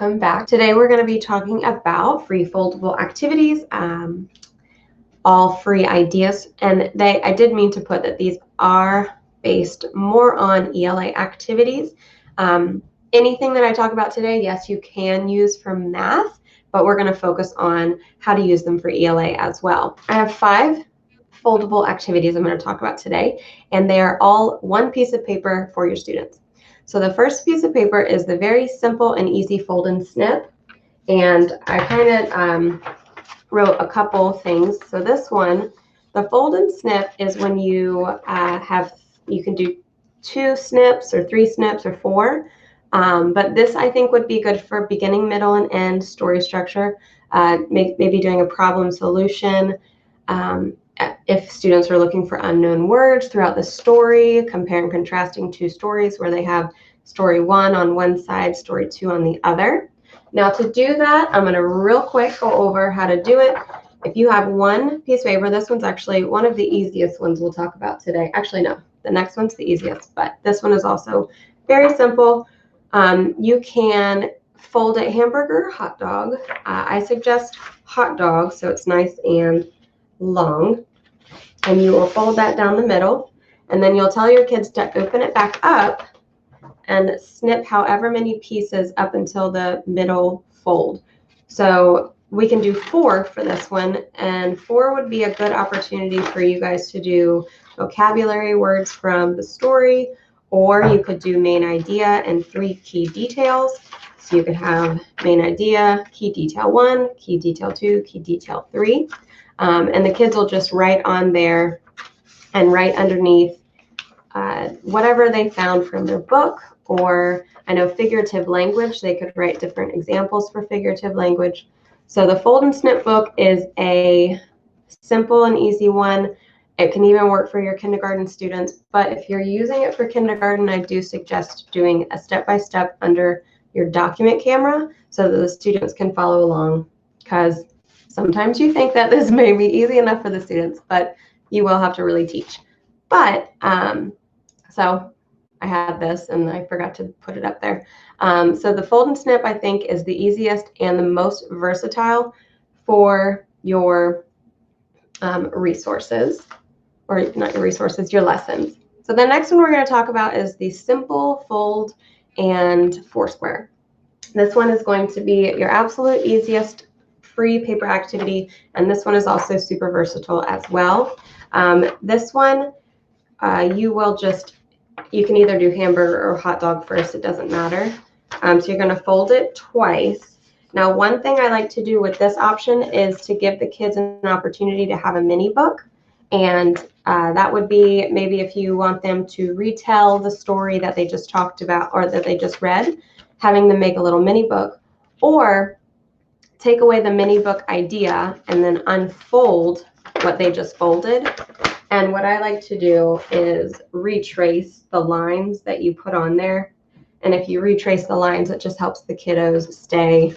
welcome back. Today we're going to be talking about free foldable activities, all free ideas, and I did mean to put that these are based more on ELA activities. Anything that I talk about today, yes, you can use for math, but we're going to focus on how to use them for ELA as well. I have 5 foldable activities I'm going to talk about today, and they are all one piece of paper for your students. So the first piece of paper is the very simple and easy fold and snip, and I kind of wrote a couple things. So this one, the fold and snip, is when you you can do 2 snips or 3 snips or 4. But this I think would be good for beginning, middle, and end story structure, maybe doing a problem solution. If students are looking for unknown words throughout the story, compare and contrasting 2 stories where they have story 1 on one side, story 2 on the other. Now to do that, I'm going to real quick go over how to do it. If you have one piece of paper, this one's actually one of the easiest ones we'll talk about today. Actually, no, the next one's the easiest, but this one is also very simple. You can fold it hamburger, hot dog. I suggest hot dog so it's nice and long. And you will fold that down the middle, and then you'll tell your kids to open it back up and snip however many pieces up until the middle fold. So we can do 4 for this one, and 4 would be a good opportunity for you guys to do vocabulary words from the story, or you could do main idea and 3 key details. So you could have main idea, key detail 1, key detail 2, key detail 3. And the kids will just write on there and write underneath whatever they found from their book, or I know figurative language, they could write different examples for figurative language. So the fold and snip book is a simple and easy one. It can even work for your kindergarten students, but if you're using it for kindergarten, I do suggest doing a step-by-step under your document camera so that the students can follow along, because sometimes you think that this may be easy enough for the students, but you will have to really teach. But so I had this and I forgot to put it up there. So the fold and snip, I think, is the easiest and the most versatile for your resources, or not your resources, your lessons. So the next one we're going to talk about is the simple fold and foursquare. This one is going to be your absolute easiest free paper activity, and this one is also super versatile as well. This one, you can either do hamburger or hot dog first, it doesn't matter. So you're going to fold it twice. Now, one thing I like to do with this option is to give the kids an opportunity to have a mini book, and that would be maybe if you want them to retell the story that they just talked about or that they just read, having them make a little mini book, or take away the mini book idea and then unfold what they just folded. And what I like to do is retrace the lines that you put on there. And if you retrace the lines, it just helps the kiddos stay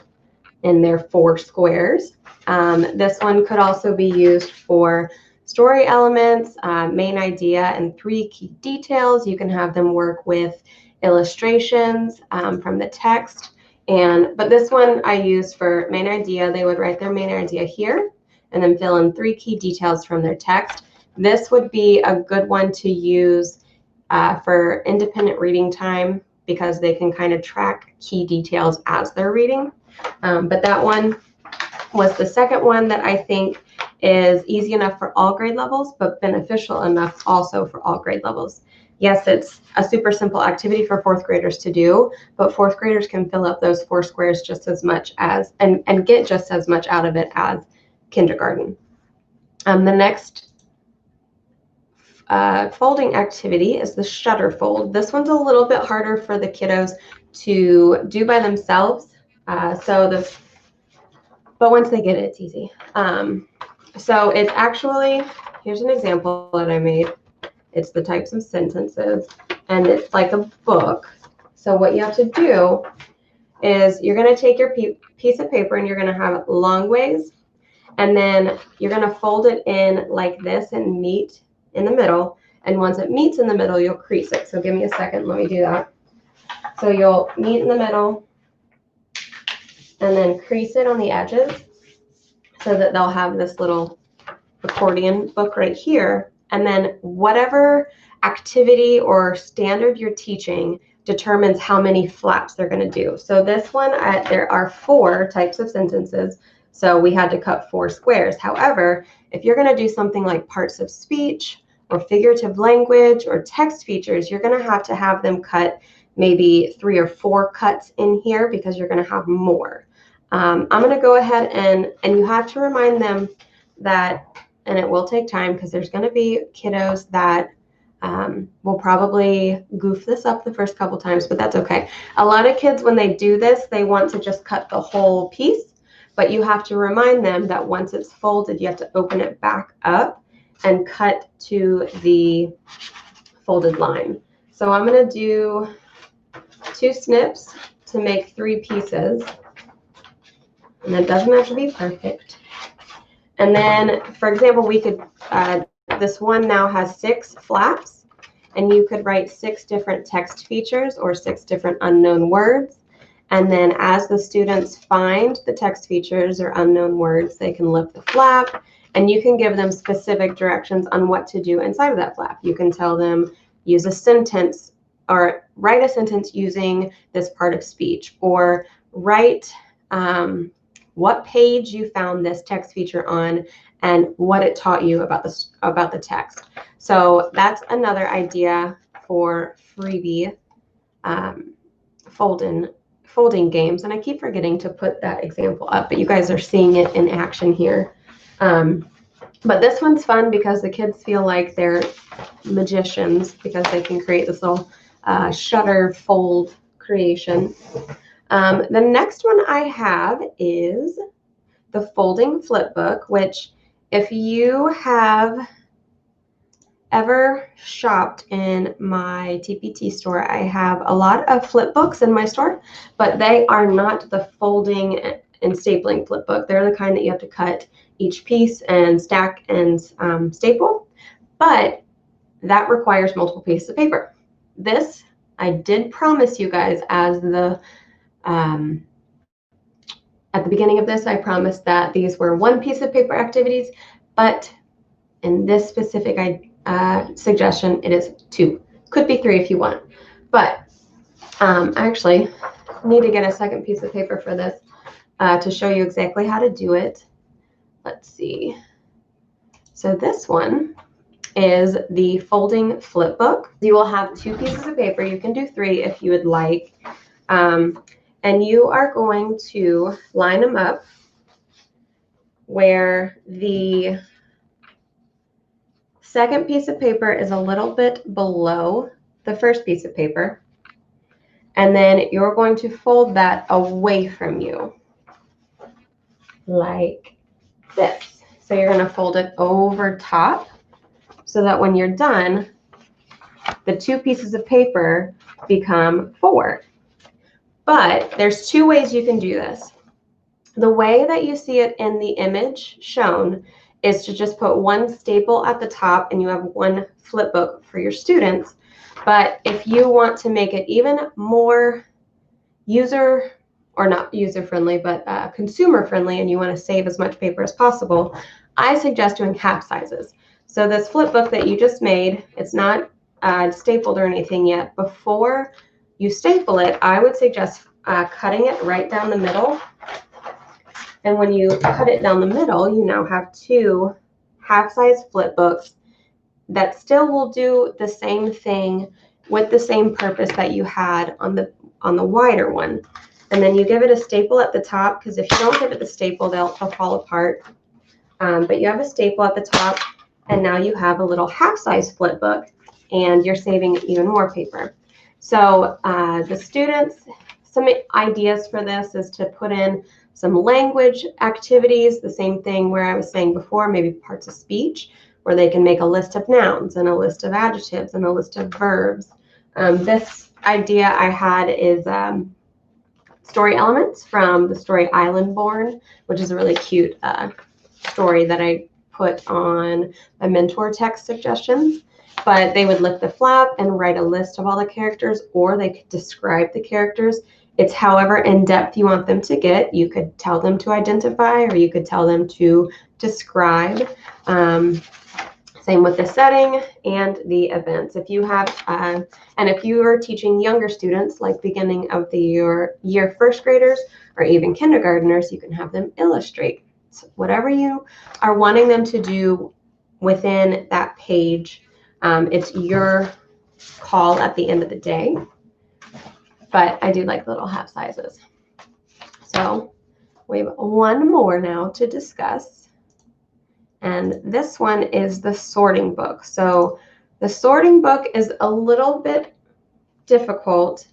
in their 4 squares. This one could also be used for story elements, main idea, and 3 key details. You can have them work with illustrations from the text. But this one I use for main idea. They would write their main idea here and then fill in 3 key details from their text. This would be a good one to use for independent reading time, because they can kind of track key details as they're reading. But that one was the second one that I think is easy enough for all grade levels, but beneficial enough also for all grade levels. Yes, it's a super simple activity for 4th graders to do, but 4th graders can fill up those 4 squares just as much as, and get just as much out of it as kindergarten. The next folding activity is the Shutterfold. This one's a little bit harder for the kiddos to do by themselves. But once they get it, it's easy. So it's actually, here's an example that I made. It's the types of sentences, and it's like a book. So what you have to do is you're going to take your piece of paper and you're going to have it long ways, and then you're going to fold it in like this and meet in the middle. And once it meets in the middle, you'll crease it. So give me a second, let me do that. So you'll meet in the middle, and then crease it on the edges so that they'll have this little accordion book right here. And then whatever activity or standard you're teaching determines how many flaps they're going to do. So this one, there are 4 types of sentences, so we had to cut 4 squares. However, if you're going to do something like parts of speech or figurative language or text features, you're going to have them cut maybe 3 or 4 cuts in here because you're going to have more. I'm going to go ahead and you have to remind them that, and it will take time because there's going to be kiddos that will probably goof this up the first couple times, but that's okay. A lot of kids, when they do this, they want to just cut the whole piece, but you have to remind them that once it's folded, you have to open it back up and cut to the folded line. So I'm going to do 2 snips to make 3 pieces, and it doesn't have to be perfect. And then, for example, we could, this one now has 6 flaps, and you could write 6 different text features or 6 different unknown words. And then as the students find the text features or unknown words, they can lift the flap, and you can give them specific directions on what to do inside of that flap. You can tell them, use a sentence or write a sentence using this part of speech, or write what page you found this text feature on and what it taught you about the text. So that's another idea for freebie folding games. And I keep forgetting to put that example up, but you guys are seeing it in action here. But this one's fun because the kids feel like they're magicians because they can create this little Shutterfold creation. The next one I have is the folding flip book, which if you have ever shopped in my TPT store, I have a lot of flip books in my store, but they are not the folding and stapling flip book. They're the kind that you have to cut each piece and stack and staple, but that requires multiple pieces of paper. This, I did promise you guys as the at the beginning of this, I promised that these were 1 piece of paper activities, but in this specific suggestion, it is 2. Could be 3 if you want, but I actually need to get a second piece of paper for this to show you exactly how to do it. Let's see. So this one is the folding flip book. You will have 2 pieces of paper. You can do 3 if you would like. And you are going to line them up where the second piece of paper is a little bit below the first piece of paper. And then you're going to fold that away from you like this. So you're going to fold it over top so that when you're done, the 2 pieces of paper become 4. But there's 2 ways you can do this. The way that you see it in the image shown is to just put 1 staple at the top and you have 1 flip book for your students. But if you want to make it even more consumer friendly, and you want to save as much paper as possible, I suggest doing half sizes. So this flip book that you just made, it's not stapled or anything yet. Before you staple it, I would suggest cutting it right down the middle. And when you cut it down the middle, you now have 2 half-size flip books that still will do the same thing with the same purpose that you had on the wider one. And then you give it a staple at the top, because if you don't give it the staple, they'll fall apart. But you have a staple at the top, and now you have a little half-size flip book, and you're saving even more paper. So the students, some ideas for this is to put in some language activities, the same thing where I was saying before, maybe parts of speech, where they can make a list of nouns and a list of adjectives and a list of verbs. This idea I had is story elements from the story Island Born, which is a really cute story that I put on my mentor text suggestions. But they would lift the flap and write a list of all the characters, or they could describe the characters It's however in-depth you want them to get. You could tell them to identify, or you could tell them to describe. Same with the setting and the events. If you have, and if you are teaching younger students, like beginning of the year first graders or even kindergartners, you can have them illustrate. So whatever you are wanting them to do within that page, it's your call at the end of the day. But I do like little half sizes. So we have one more now to discuss. And this one is the sorting book. So the sorting book is a little bit difficult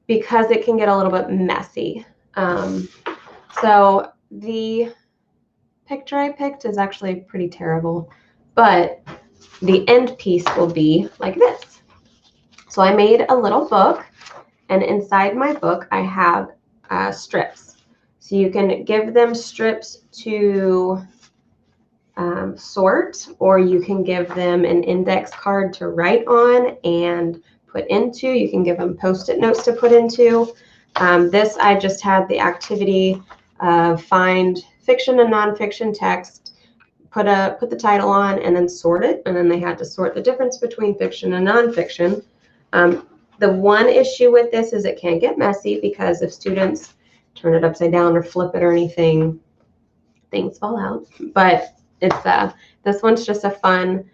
because it can get a little bit messy. So the picture I picked is actually pretty terrible, but the end piece will be like this. So I made a little book, and inside my book I have strips. So you can give them strips to sort, or you can give them an index card to write on and put into. You can give them post-it notes to put into. This, I just had the activity of find fiction and nonfiction text, put the title on, and then sort it. And then they had to sort the difference between fiction and nonfiction. The one issue with this is it can get messy, because if students turn it upside down or flip it or anything, things fall out. But it's this one's just a fun,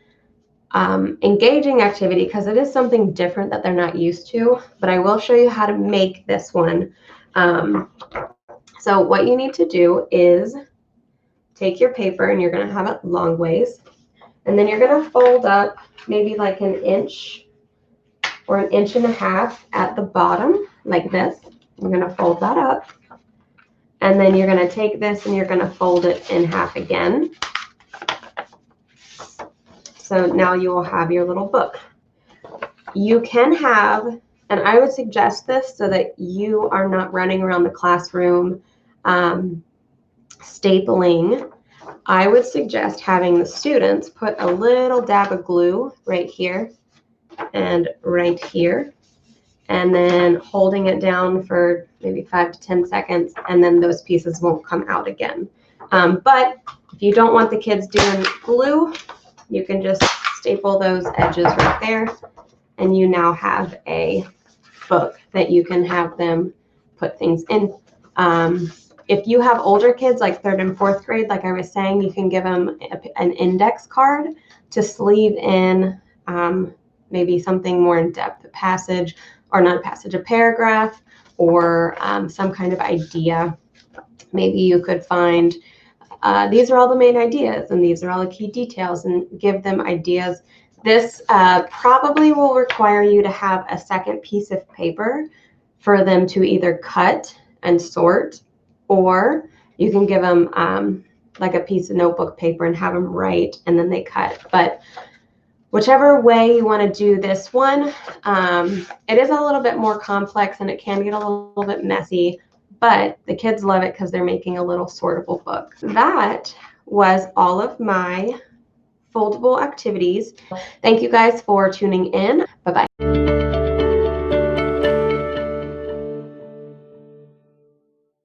engaging activity, because it is something different that they're not used to. But I will show you how to make this one. So what you need to do is take your paper, and you're going to have it long ways, and then you're going to fold up maybe like 1 inch or 1.5 inches at the bottom, like this. You're going to fold that up, and then you're going to take this and you're going to fold it in half again. So now you will have your little book. You can have, and I would suggest this so that you are not running around the classroom stapling. I would suggest having the students put a little dab of glue right here and right here, and then holding it down for maybe 5 to 10 seconds, and then those pieces won't come out again. But if you don't want the kids doing glue, you can just staple those edges right there, and you now have a book that you can have them put things in. If you have older kids, like 3rd and 4th grade, like I was saying, you can give them an index card to sleeve in maybe something more in depth, a passage, or not a passage, a paragraph, or some kind of idea. Maybe you could find these are all the main ideas, and these are all the key details, and give them ideas. This probably will require you to have a second piece of paper for them to either cut and sort, or you can give them like a piece of notebook paper and have them write, and then they cut. But whichever way you want to do this one, it is a little bit more complex, and it can get a little bit messy, but the kids love it because they're making a little sortable book. That was all of my foldable activities. Thank you guys for tuning in. Bye-bye.